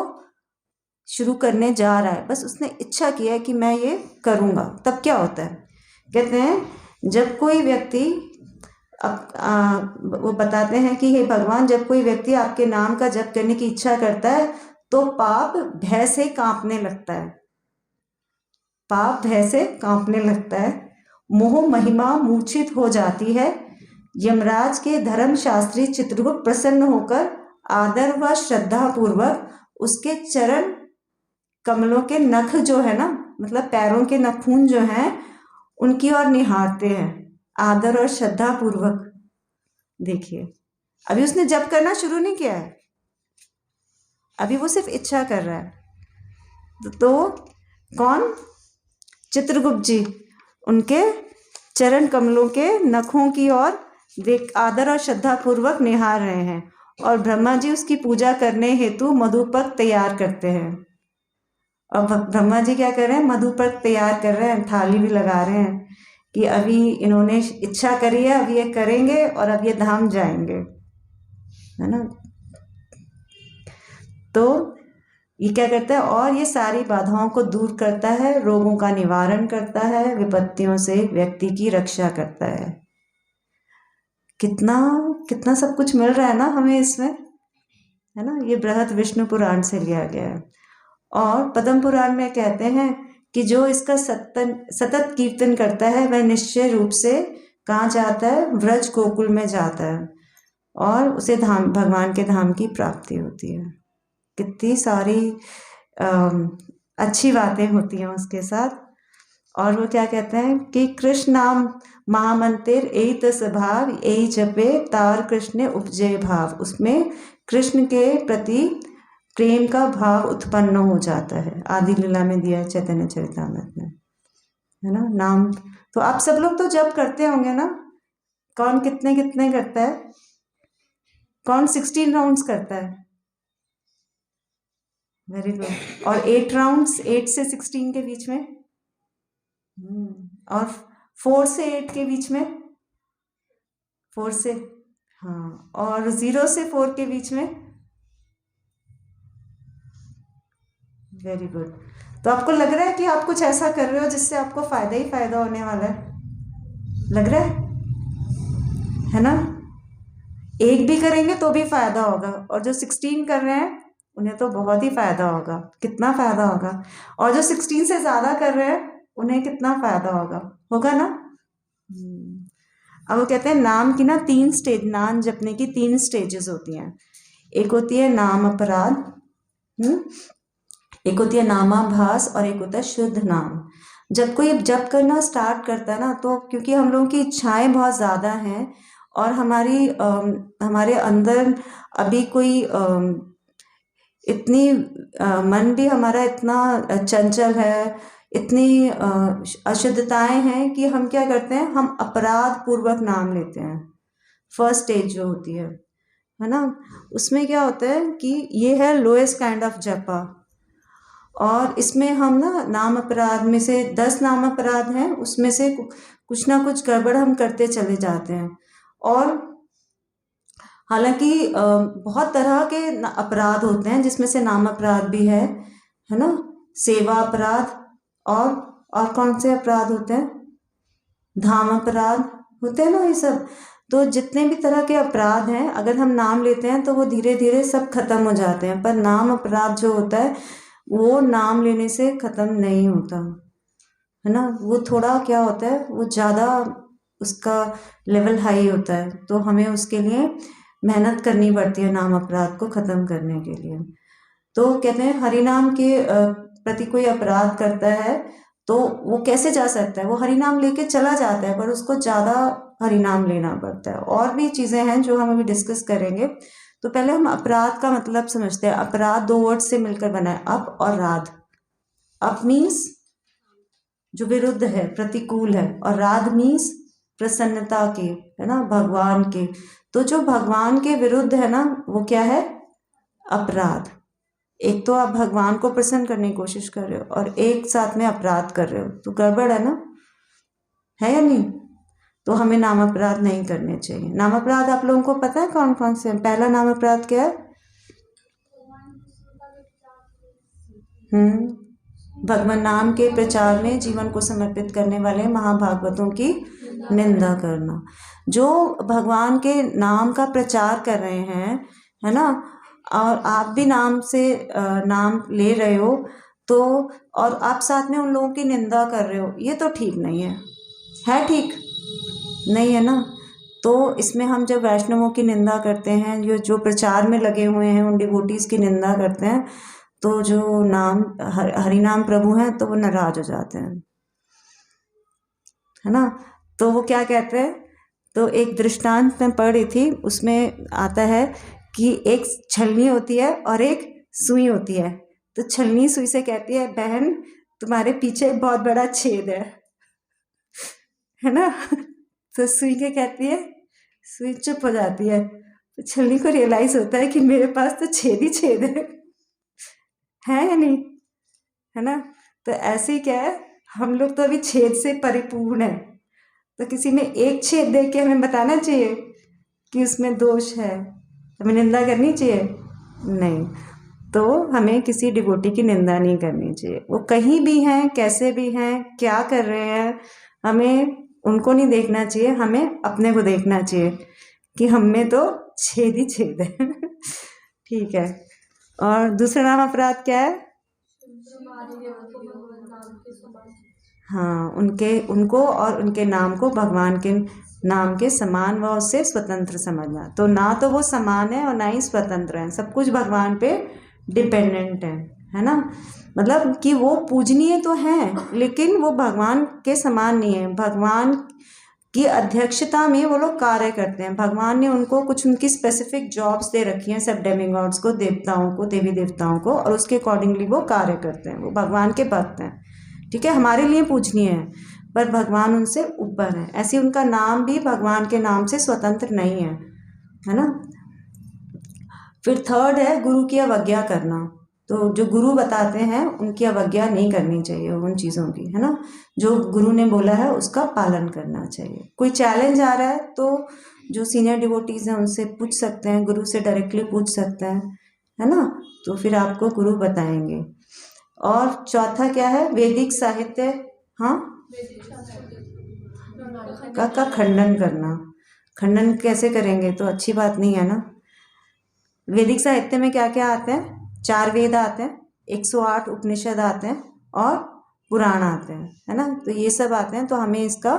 शुरू करने जा रहा है, बस उसने इच्छा किया है कि मैं ये करूँगा, तब क्या होता है? कहते हैं जब कोई व्यक्ति वो बताते हैं कि हे भगवान, जब कोई व्यक्ति आपके नाम का जप करने की इच्छा करता है तो पाप भय से कांपने लगता है, मोह महिमा मूर्छित हो जाती है। यमराज के धर्म शास्त्री चित्रगुप्त प्रसन्न होकर आदर व श्रद्धा पूर्वक उसके चरण कमलों के नख जो है ना, मतलब पैरों के नखून जो हैं, उनकी ओर निहारते हैं आदर और श्रद्धा पूर्वक। देखिए, अभी उसने जप करना शुरू नहीं किया है, अभी वो सिर्फ इच्छा कर रहा है। तो कौन? चित्रगुप्त जी उनके चरण कमलों के नखों की ओर देख आदर और श्रद्धा पूर्वक निहार रहे हैं, और ब्रह्मा जी उसकी पूजा करने हेतु मधुपर्क तैयार करते हैं। और ब्रह्मा जी क्या कर रहे हैं? मधुपर्क तैयार कर रहे हैं, थाली भी लगा रहे हैं कि अभी इन्होंने इच्छा करी है, अब ये करेंगे और अब ये धाम जाएंगे, है ना। तो ये क्या करता है? और ये सारी बाधाओं को दूर करता है, रोगों का निवारण करता है, विपत्तियों से व्यक्ति की रक्षा करता है। कितना कितना सब कुछ मिल रहा है ना हमें इसमें, है ना। ये बृहद विष्णु पुराण से लिया गया है। और पद्म पुराण में कहते हैं कि जो इसका सतत कीर्तन करता है वह निश्चय रूप से कहाँ जाता है, व्रज गोकुल में जाता है और उसे धाम, भगवान के धाम की प्राप्ति होती है। कितनी सारी अच्छी बातें होती हैं उसके साथ। और वो क्या कहते हैं कि कृष्ण नाम महामंत्र एई तस भाव एई जपे तार कृष्ण उपजय भाव। उसमें कृष्ण के प्रति प्रेम का भाव उत्पन्न हो जाता है। आदि लीला में दिया है चैतन्य चरितामृत में, है ना। नाम तो आप सब लोग तो जप करते होंगे ना। कौन कितने कितने करता है? कौन 16 राउंड्स करता है? Very good. और 8 राउंड्स, 8 से 16 के बीच में? और 4 से 8 के बीच में? 4 से, हाँ। और 0 से 4 के बीच में? Very good. तो आपको लग रहा है कि आप कुछ ऐसा कर रहे हो जिससे आपको फायदा ही फायदा होने वाला है? लग रहा है ना। एक भी करेंगे तो भी फायदा होगा, और जो 16 कर रहे हैं उन्हें तो बहुत ही फायदा होगा। कितना फायदा होगा। और जो 16 से ज्यादा कर रहे हैं उन्हें कितना फायदा होगा ना। अब वो कहते हैं नाम की ना 3 स्टेज, नाम जपने की 3 स्टेजेस होती हैं। एक होती है नाम अपराध, एक होती है नामाभास, और एक होता है शुद्ध नाम। जब कोई जप करना स्टार्ट करता है ना, तो क्योंकि हम लोगों की इच्छाएं बहुत ज़्यादा हैं और हमारे अंदर अभी कोई इतनी मन भी हमारा इतना चंचल है, इतनी अशुद्धताएं हैं कि हम क्या करते हैं, हम अपराध पूर्वक नाम लेते हैं। फर्स्ट स्टेज जो होती है ना, उसमें क्या होता है कि ये है लोएस्ट काइंड ऑफ जपा। और इसमें हम ना नाम अपराध में से 10 नाम अपराध हैं, उसमें से कुछ ना कुछ गड़बड़ हम करते चले जाते हैं। और हालांकि बहुत तरह के अपराध होते हैं, जिसमें से नाम अपराध भी है ना, सेवा अपराध, और कौन से अपराध होते हैं, धाम अपराध होते हैं ना, ये सब। तो जितने भी तरह के अपराध हैं, अगर हम नाम लेते हैं तो वो धीरे धीरे सब खत्म हो जाते हैं। पर नाम अपराध जो होता है वो नाम लेने से खत्म नहीं होता, है ना। वो थोड़ा क्या होता है, वो ज़्यादा उसका लेवल हाई होता है, तो हमें उसके लिए मेहनत करनी पड़ती है नाम अपराध को ख़त्म करने के लिए। तो कहते हैं हरिनाम के प्रति कोई अपराध करता है तो वो कैसे जा सकता है, वो हरिनाम लेके चला जाता है, पर उसको ज़्यादा हरिनाम लेना पड़ता है। और भी चीज़ें हैं जो हम अभी डिस्कस करेंगे। तो पहले हम अपराध का मतलब समझते हैं। अपराध 2 वर्ड से मिलकर बना है, अप और राध। अप मीन्स जो विरुद्ध है, प्रतिकूल है, और राध मीन्स प्रसन्नता के, है ना, भगवान के। तो जो भगवान के विरुद्ध है ना, वो क्या है, अपराध। एक तो आप भगवान को प्रसन्न करने की कोशिश कर रहे हो और एक साथ में अपराध कर रहे हो, तो गड़बड़ है ना, है या नहीं। तो हमें नाम अपराध नहीं करने चाहिए। नाम अपराध आप लोगों को पता है कौन कौन से हैं? पहला नाम अपराध क्या है? भगवान नाम के प्रचार में जीवन को समर्पित करने वाले महाभागवतों की निंदा करना। जो भगवान के नाम का प्रचार कर रहे हैं, है ना, और आप भी नाम से नाम ले रहे हो, तो और आप साथ में उन लोगों की निंदा कर रहे हो, ये तो ठीक नहीं है ठीक नहीं है ना। तो इसमें हम जब वैष्णवों की निंदा करते हैं, जो प्रचार में लगे हुए हैं, उन डिवोटीज की निंदा करते हैं, तो जो नाम हरिनाम प्रभु हैं तो वो नाराज हो जाते हैं, है ना। तो वो क्या कहते हैं, तो एक दृष्टांत में पढ़ रही थी, उसमें आता है कि एक छलनी होती है और एक सुई होती है। तो छलनी सुई से कहती है, बहन तुम्हारे पीछे बहुत बड़ा छेद है ना। तो सुई के कहती है, सुई चुप हो जाती है। तो छलनी को रियलाइज होता है कि मेरे पास तो छेद ही छेद है या नहीं, है ना। तो ऐसे ही क्या है, हम लोग तो अभी छेद से परिपूर्ण है। तो किसी में एक छेद देख के हमें बताना चाहिए कि उसमें दोष है, हमें निंदा करनी चाहिए नहीं। तो हमें किसी डिवोटी की निंदा नहीं करनी चाहिए। वो कहीं भी हैं, कैसे भी हैं, क्या कर रहे हैं, हमें उनको नहीं देखना चाहिए, हमें अपने को देखना चाहिए कि हम में तो छेद ही छेद है। ठीक है। और दूसरा नाम अपराध क्या है? हाँ, उनको और उनके नाम को भगवान के नाम के समान व उससे स्वतंत्र समझना। तो ना तो वो समान है और ना ही स्वतंत्र है, सब कुछ भगवान पे डिपेंडेंट है ना। मतलब कि वो पूजनीय तो हैं लेकिन वो भगवान के समान नहीं है। भगवान की अध्यक्षता में वो लोग कार्य करते हैं। भगवान ने उनको कुछ उनकी स्पेसिफिक जॉब्स दे रखी हैं, सब डेमिगॉड्स को, देवताओं को, देवी देवताओं को, और उसके अकॉर्डिंगली वो कार्य करते हैं। वो भगवान के भक्त हैं, ठीक है, हमारे लिए पूजनीय है, पर भगवान उनसे ऊपर है। ऐसे उनका नाम भी भगवान के नाम से स्वतंत्र नहीं है ना। फिर थर्ड है गुरु की अवज्ञा करना। तो जो गुरु बताते हैं उनकी अवज्ञा नहीं करनी चाहिए, उन चीज़ों की, है ना। जो गुरु ने बोला है उसका पालन करना चाहिए। कोई चैलेंज आ रहा है तो जो सीनियर डिवोटीज़ हैं उनसे पूछ सकते हैं, गुरु से डायरेक्टली पूछ सकते हैं, है ना। तो फिर आपको गुरु बताएंगे। और चौथा क्या है? वैदिक साहित्य, हाँ, का खंडन करना। खंडन कैसे करेंगे? तो अच्छी बात नहीं है ना। वैदिक साहित्य में क्या क्या आते हैं? 4 वेद आते हैं, 108 उपनिषद आते हैं और पुराण आते हैं, है ना। तो ये सब आते हैं, तो हमें इसका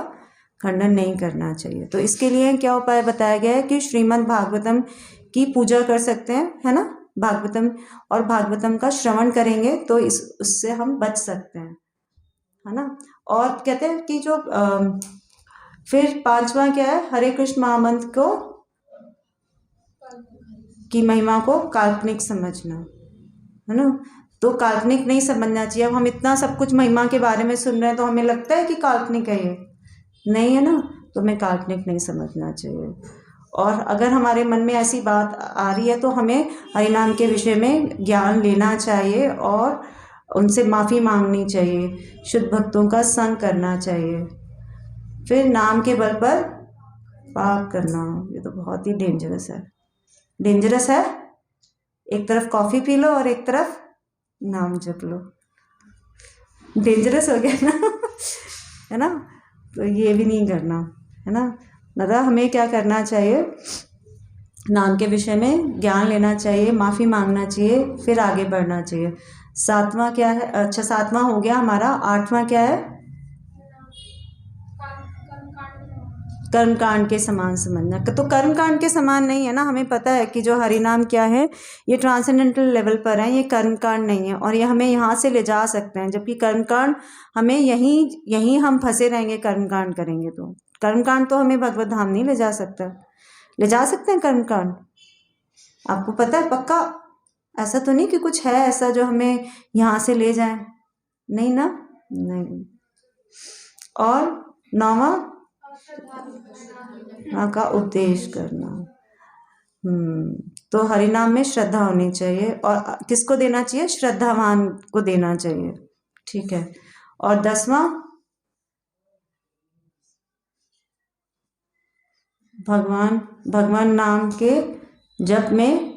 खंडन नहीं करना चाहिए। तो इसके लिए क्या उपाय बताया गया है कि श्रीमद् भागवतम की पूजा कर सकते हैं, है ना। भागवतम और भागवतम का श्रवण करेंगे तो उससे हम बच सकते हैं, है ना। और कहते हैं कि जो फिर 5वां क्या है? हरे कृष्ण महामंत्र को की महिमा को काल्पनिक समझना, है ना। तो काल्पनिक नहीं समझना चाहिए। अब हम इतना सब कुछ महिमा के बारे में सुन रहे हैं तो हमें लगता है कि काल्पनिक है, ये नहीं है ना, तो हमें काल्पनिक नहीं समझना चाहिए। और अगर हमारे मन में ऐसी बात आ रही है तो हमें हरिनाम के विषय में ज्ञान लेना चाहिए और उनसे माफ़ी मांगनी चाहिए, शुद्ध भक्तों का संग करना चाहिए। फिर नाम के बल पर पाप करना, ये तो बहुत ही डेंजरस है। डेंजरस है, एक तरफ कॉफ़ी पी लो और एक तरफ नाम जप लो, डेंजरस हो गया ना, है ना। तो ये भी नहीं करना, है ना। मतलब हमें क्या करना चाहिए? नाम के विषय में ज्ञान लेना चाहिए, माफ़ी मांगना चाहिए, फिर आगे बढ़ना चाहिए। 7वां क्या है? अच्छा, 7वां हो गया हमारा। 8वां क्या है? कर्मकांड के समान समझना। तो कर्मकांड के समान नहीं है ना, हमें पता है कि जो हरिनाम क्या है ये ट्रांसेंडेंटल लेवल पर है, ये कर्मकांड नहीं है, और ये हमें यहाँ से ले जा सकते हैं, जबकि कर्मकांड हमें यहीं हम फंसे रहेंगे। कर्मकांड करेंगे तो कर्मकांड तो हमें भगवत धाम नहीं ले जा सकता। ले जा सकते हैं कर्मकांड? आपको पता है पक्का? ऐसा तो नहीं कि कुछ है ऐसा जो हमें यहाँ से ले जाए, नहीं ना, नहीं। और 9वां का उपदेश करना। तो हरिनाम में श्रद्धा होनी चाहिए, और किसको देना चाहिए? श्रद्धावान को देना चाहिए, ठीक है। और 10वां भगवान नाम के जप में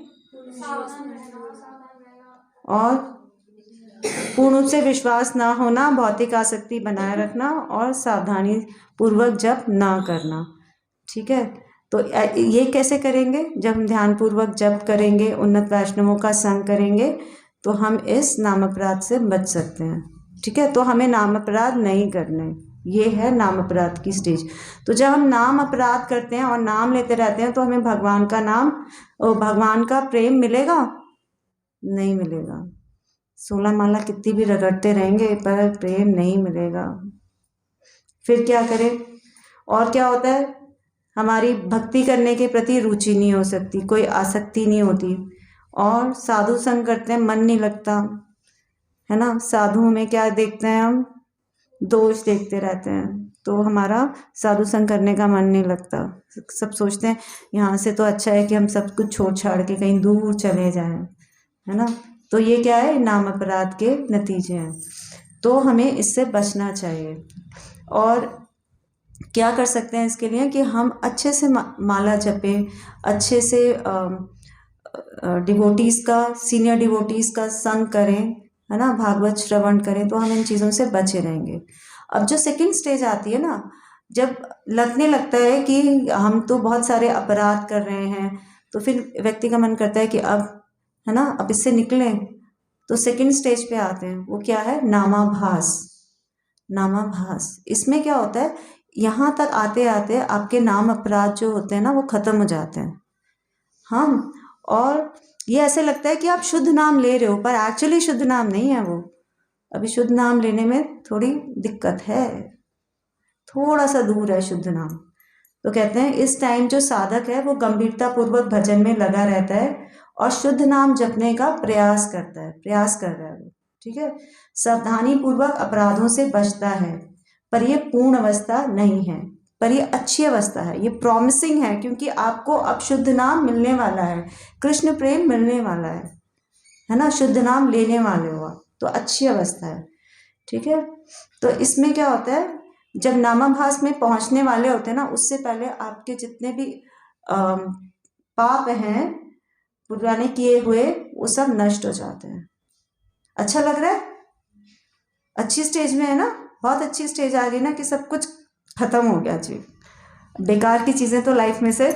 और पूर्ण रूप से विश्वास ना होना, भौतिक आसक्ति बनाए रखना और सावधानी पूर्वक जप ना करना, ठीक है। तो ये कैसे करेंगे? जब हम ध्यान पूर्वक जप करेंगे, उन्नत वैष्णवों का संग करेंगे, तो हम इस नाम अपराध से बच सकते हैं, ठीक है। तो हमें नाम अपराध नहीं करने, ये है नाम अपराध की स्टेज। तो जब हम नाम अपराध करते हैं और नाम लेते रहते हैं तो हमें भगवान का नाम और भगवान का प्रेम मिलेगा? नहीं मिलेगा। 16 माला कितनी भी रगड़ते रहेंगे पर प्रेम नहीं मिलेगा। फिर क्या करें? और क्या होता है? हमारी भक्ति करने के प्रति रुचि नहीं हो सकती, कोई आसक्ति नहीं होती, और साधु संग करते हैं, मन नहीं लगता, है ना। साधुओं में क्या देखते हैं हम? दोष देखते रहते हैं, तो हमारा साधु संग करने का मन नहीं लगता। सब सोचते हैं यहाँ से तो अच्छा है कि हम सब कुछ छोड़ छाड़ के कहीं दूर चले जाएं, है ना। तो ये क्या है? नाम अपराध के नतीजे हैं। तो हमें इससे बचना चाहिए। और क्या कर सकते हैं इसके लिए? कि हम अच्छे से माला जपें, अच्छे से डिवोटीज़ का, सीनियर डिवोटीज़ का संग करें, है ना, भागवत श्रवण करें, तो हम इन चीज़ों से बचे रहेंगे। अब जो सेकंड स्टेज आती है ना, जब लगने लगता है कि हम तो बहुत सारे अपराध कर रहे हैं, तो फिर व्यक्ति का मन करता है कि अब, है ना, अब इससे निकलें। तो सेकंड स्टेज पे आते हैं, वो क्या है? नामाभास। नामाभास, इसमें क्या होता है, यहाँ तक आते आते आपके नाम अपराध जो होते हैं ना वो खत्म हो जाते हैं। हाँ, और ये ऐसे लगता है कि आप शुद्ध नाम ले रहे हो, पर एक्चुअली शुद्ध नाम नहीं है वो। अभी शुद्ध नाम लेने में थोड़ी दिक्कत है, थोड़ा सा दूर है शुद्ध नाम। तो कहते हैं इस टाइम जो साधक है वो गंभीरता पूर्वक भजन में लगा रहता है और शुद्ध नाम जपने का प्रयास करता है, प्रयास कर रहा है वो, ठीक है। सावधानी पूर्वक अपराधों से बचता है, पर ये पूर्ण अवस्था नहीं है, पर ये अच्छी अवस्था है, ये प्रॉमिसिंग है, क्योंकि आपको अब शुद्ध नाम मिलने वाला है, कृष्ण प्रेम मिलने वाला है ना, शुद्ध नाम लेने वाले हो आप, तो अच्छी अवस्था है, ठीक है। तो इसमें क्या होता है, जब नामाभास में पहुंचने वाले होते हैं ना, उससे पहले आपके जितने भी पाप हैं पुराने किए हुए, वो सब नष्ट हो जाते हैं। अच्छा लग रहा है? अच्छी स्टेज में है ना, बहुत अच्छी स्टेज आ गई ना कि सब कुछ खत्म हो गया जी, बेकार की चीज़ें तो लाइफ में से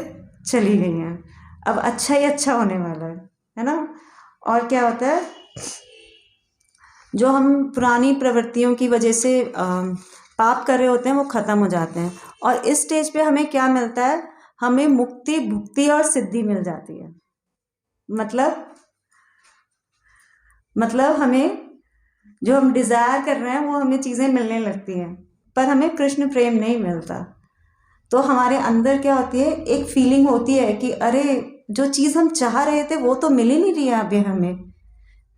चली गई हैं, अब अच्छा ही अच्छा होने वाला है ना। और क्या होता है, जो हम पुरानी प्रवृत्तियों की वजह से पाप कर रहे होते हैं वो ख़त्म हो जाते हैं, और इस स्टेज पे हमें क्या मिलता है, हमें मुक्ति, भुक्ति और सिद्धि मिल जाती है। मतलब हमें जो हम डिज़ायर कर रहे हैं वो हमें चीज़ें मिलने लगती हैं, पर हमें कृष्ण प्रेम नहीं मिलता। तो हमारे अंदर क्या होती है, एक फीलिंग होती है कि अरे जो चीज़ हम चाह रहे थे वो तो मिल ही नहीं रही है अभी हमें,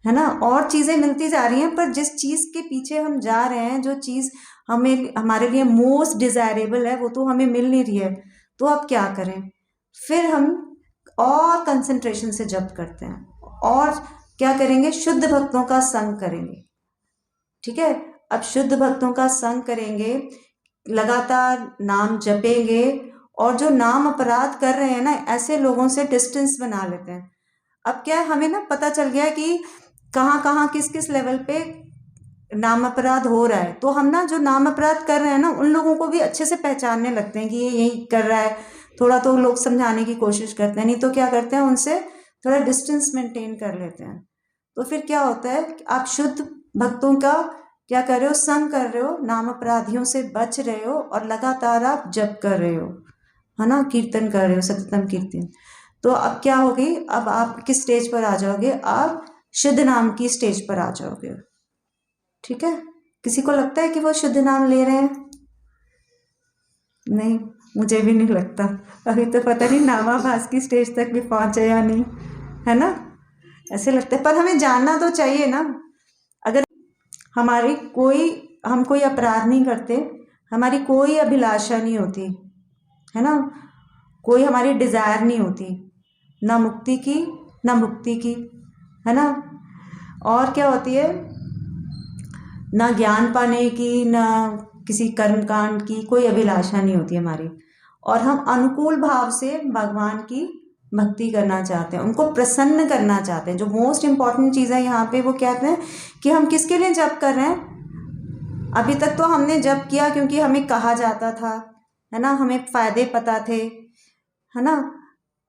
है ना, और चीज़ें मिलती जा रही हैं, पर जिस चीज़ के पीछे हम जा रहे हैं, जो चीज़ हमें हमारे लिए मोस्ट डिज़ायरेबल है, वो तो हमें मिल नहीं रही है। तो अब क्या करें, फिर हम और कंसंट्रेशन से जप करते हैं, और क्या करेंगे, शुद्ध भक्तों का संग करेंगे, ठीक है। अब शुद्ध भक्तों का संग करेंगे, लगातार नाम जपेंगे, और जो नाम अपराध कर रहे हैं ना, ऐसे लोगों से डिस्टेंस बना लेते हैं। अब क्या है, हमें ना पता चल गया कि कहाँ कहाँ किस किस लेवल पे नाम अपराध हो रहा है, तो हम ना जो नाम अपराध कर रहे हैं ना, उन लोगों को भी अच्छे से पहचानने लगते हैं कि ये यही कर रहा है, थोड़ा तो लोग समझाने की कोशिश करते हैं, नहीं तो क्या करते हैं, उनसे थोड़ा डिस्टेंस मेंटेन कर लेते हैं। तो फिर क्या होता है, आप शुद्ध भक्तों का क्या कर रहे हो, संग कर रहे हो, नाम अपराधियों से बच रहे हो, और लगातार आप जप कर रहे हो, है ना, कीर्तन कर रहे हो, सततम कीर्तन। तो अब क्या होगी, अब आप किस स्टेज पर आ जाओगे, आप शुद्ध नाम की स्टेज पर आ जाओगे, ठीक है। किसी को लगता है कि वो शुद्ध नाम ले रहे हैं? नहीं, मुझे भी नहीं लगता, अभी तो पता नहीं नामाभास की स्टेज तक भी पहुंचे या नहीं, है ना, ऐसे लगता है। पर हमें जानना तो चाहिए ना, अगर हम कोई अपराध नहीं करते, हमारी कोई अभिलाषा नहीं होती, है ना, कोई हमारी डिज़ायर नहीं होती, ना मुक्ति की ना मुक्ति की, है ना, और क्या होती है, ना ज्ञान पाने की, ना किसी कर्मकांड की कोई अभिलाषा नहीं होती हमारी, और हम अनुकूल भाव से भगवान की भक्ति करना चाहते हैं, उनको प्रसन्न करना चाहते हैं। जो मोस्ट इम्पॉर्टेंट चीज़ है यहाँ पे वो कहते हैं कि हम किसके लिए जप कर रहे हैं। अभी तक तो हमने जप किया क्योंकि हमें कहा जाता था, है ना, हमें फ़ायदे पता थे, है ना,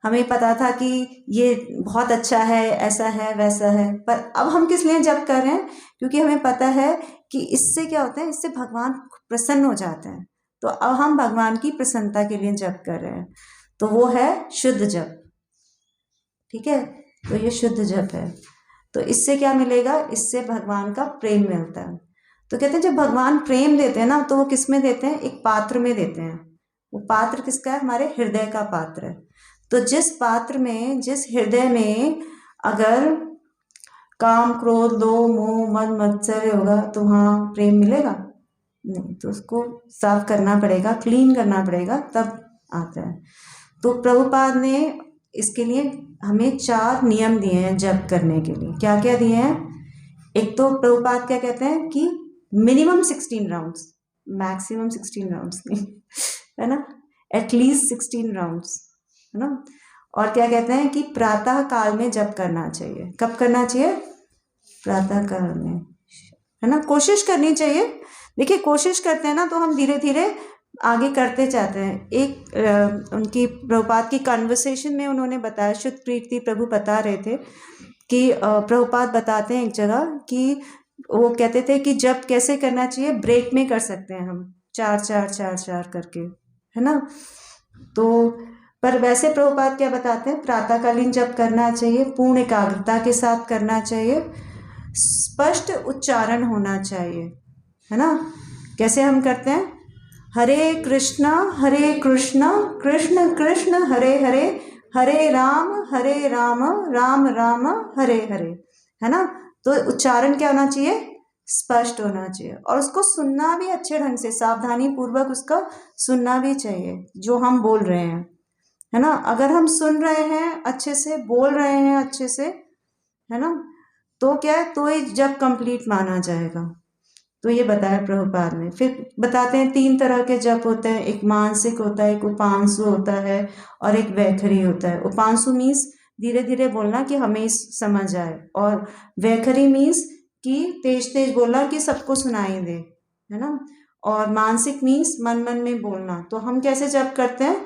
हमें पता था कि ये बहुत अच्छा है, ऐसा है वैसा है। पर अब हम किस लिए जप कर रहे हैं, क्योंकि हमें पता है कि इससे क्या होता है, इससे भगवान प्रसन्न हो जाते हैं। तो अब हम भगवान की प्रसन्नता के लिए जप कर रहे हैं, तो वो है शुद्ध जप, ठीक है। तो ये शुद्ध जप है। तो इससे क्या मिलेगा, इससे भगवान का प्रेम मिलता है। तो कहते हैं जब भगवान प्रेम देते हैं ना, तो वो किस में देते हैं, एक पात्र में देते हैं। वो पात्र किसका है, हमारे हृदय का पात्र है। तो जिस पात्र में, जिस हृदय में अगर काम, क्रोध, लोभ, मोह, मद, मत्सर्य होगा, तो वहाँ प्रेम मिलेगा नहीं। तो उसको साफ करना पड़ेगा, क्लीन करना पड़ेगा, तब आता है। तो प्रभुपाद ने इसके लिए हमें 4 नियम दिए हैं जप करने के लिए। क्या क्या दिए हैं, एक तो प्रभुपाद क्या कहते हैं कि मिनिमम 16 राउंड्स, मैक्सिमम 16 राउंड्स नहीं, है ना, एटलीस्ट 16 राउंड्स, है ना। और क्या कहते हैं कि प्रातः काल में जप करना चाहिए। कब करना चाहिए, प्रातः काल में, है ना, कोशिश करनी चाहिए। देखिए कोशिश करते हैं ना तो हम धीरे धीरे आगे करते जाते हैं। एक उनकी प्रभुपाद की कन्वर्सेशन में उन्होंने बताया, शुद्ध कीर्ति प्रभु बता रहे थे कि प्रभुपाद बताते हैं एक जगह कि वो कहते थे कि जब कैसे करना चाहिए, ब्रेक में कर सकते हैं हम, 4-4-4-4 करके, है ना। तो पर वैसे प्रभुपाद क्या बताते हैं, प्रातःकालीन जप करना चाहिए, पूर्ण एकाग्रता के साथ करना चाहिए, स्पष्ट उच्चारण होना चाहिए, है ना। कैसे हम करते हैं, हरे कृष्णा कृष्ण कृष्ण हरे हरे, हरे राम राम राम हरे हरे, है ना। तो उच्चारण क्या होना चाहिए, स्पष्ट होना चाहिए, और उसको सुनना भी अच्छे ढंग से, सावधानी पूर्वक उसका सुनना भी चाहिए जो हम बोल रहे हैं, है ना। अगर हम सुन रहे हैं अच्छे से, बोल रहे हैं अच्छे से, है ना, तो क्या है, तो ही जब कंप्लीट माना जाएगा। तो ये बताया प्रभुपाद ने। फिर बताते हैं 3 तरह के जप होते हैं, एक मानसिक होता है, एक उपांशु होता है, और एक वैखरी होता है। उपांशु मीन्स धीरे धीरे बोलना कि हमें समझ आए, और वैखरी मीन्स कि तेज तेज बोलना कि सबको सुनाई दे, है ना। और मानसिक मीन्स मन मन में बोलना। तो हम कैसे जप करते हैं,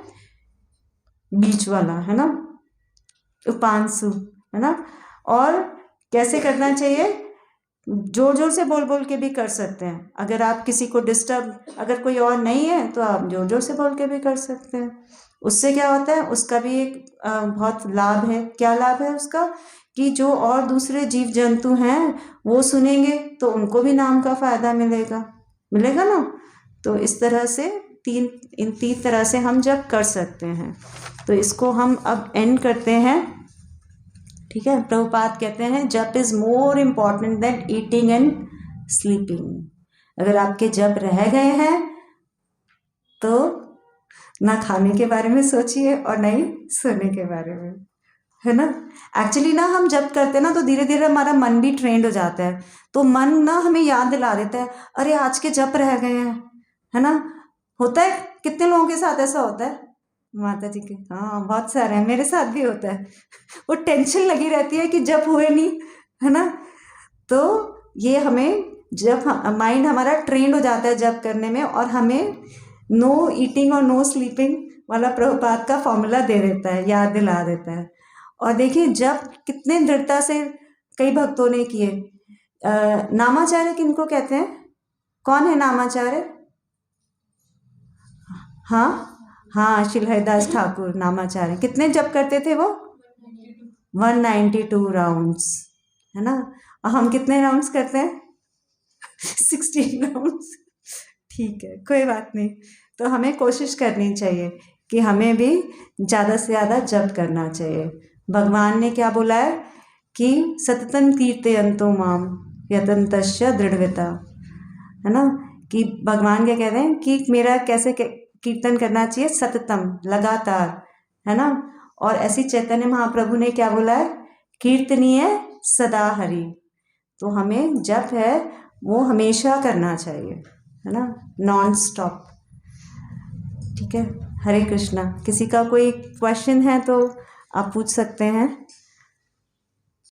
बीच वाला, है ना, उपांशु, है ना। और कैसे करना चाहिए, जोर जोर से बोल बोल के भी कर सकते हैं। अगर आप किसी को डिस्टर्ब, अगर कोई और नहीं है तो आप जोर जोर से बोल के भी कर सकते हैं। उससे क्या होता है, उसका भी एक बहुत लाभ है। क्या लाभ है उसका, कि जो और दूसरे जीव जंतु हैं वो सुनेंगे तो उनको भी नाम का फायदा मिलेगा ना। तो इस तरह से इन 3 तरह से हम जब कर सकते हैं। तो इसको हम अब एंड करते हैं, ठीक है। प्रभुपाद कहते हैं जप is more important than eating and sleeping. अगर आपके जप रह गए हैं तो ना खाने के बारे में सोचिए और ना ही सोने के बारे में, है ना। एक्चुअली ना हम जप करते हैं ना तो धीरे धीरे हमारा मन भी ट्रेंड हो जाता है, तो मन ना हमें याद दिला देता है, अरे आज के जप रह गए हैं, है ना। होता है, कितने लोगों के साथ ऐसा होता है, माता जी के, हाँ बहुत सारे हैं, मेरे साथ भी होता है। वो टेंशन लगी रहती है कि जब हुए नहीं, है ना। तो ये हमें जब माइंड हमारा ट्रेंड हो जाता है जब करने में, और हमें नो ईटिंग और नो स्लीपिंग वाला प्रभुपाद का फॉर्मूला दे देता है, याद दिला देता है। और देखिए जब कितने दृढ़ता से कई भक्तों ने किए। नामाचार्य किनको कहते हैं, कौन है नामाचार्य, हाँ श्री हरिदास ठाकुर नामाचार्य। कितने जप करते थे वो, 192 राउंड्स, है ना। और हम कितने राउंड्स करते हैं, 16 राउंड्स। ठीक है, कोई बात नहीं। तो हमें कोशिश करनी चाहिए कि हमें भी ज़्यादा से ज़्यादा जप करना चाहिए। भगवान ने क्या बोला है कि सततं कीर्तयन्तो माम यतन्तश्च दृढ़व्रता, है ना। कि भगवान क्या कह रहे हैं कि मेरा कैसे कीर्तन करना चाहिए, सततम, लगातार, है ना। और ऐसी चैतन्य महाप्रभु ने क्या बोला है, कीर्तनीय सदा हरि। तो हमें जप है वो हमेशा करना चाहिए, है ना, नॉन स्टॉप। ठीक है, हरे कृष्णा। किसी का कोई क्वेश्चन है तो आप पूछ सकते हैं।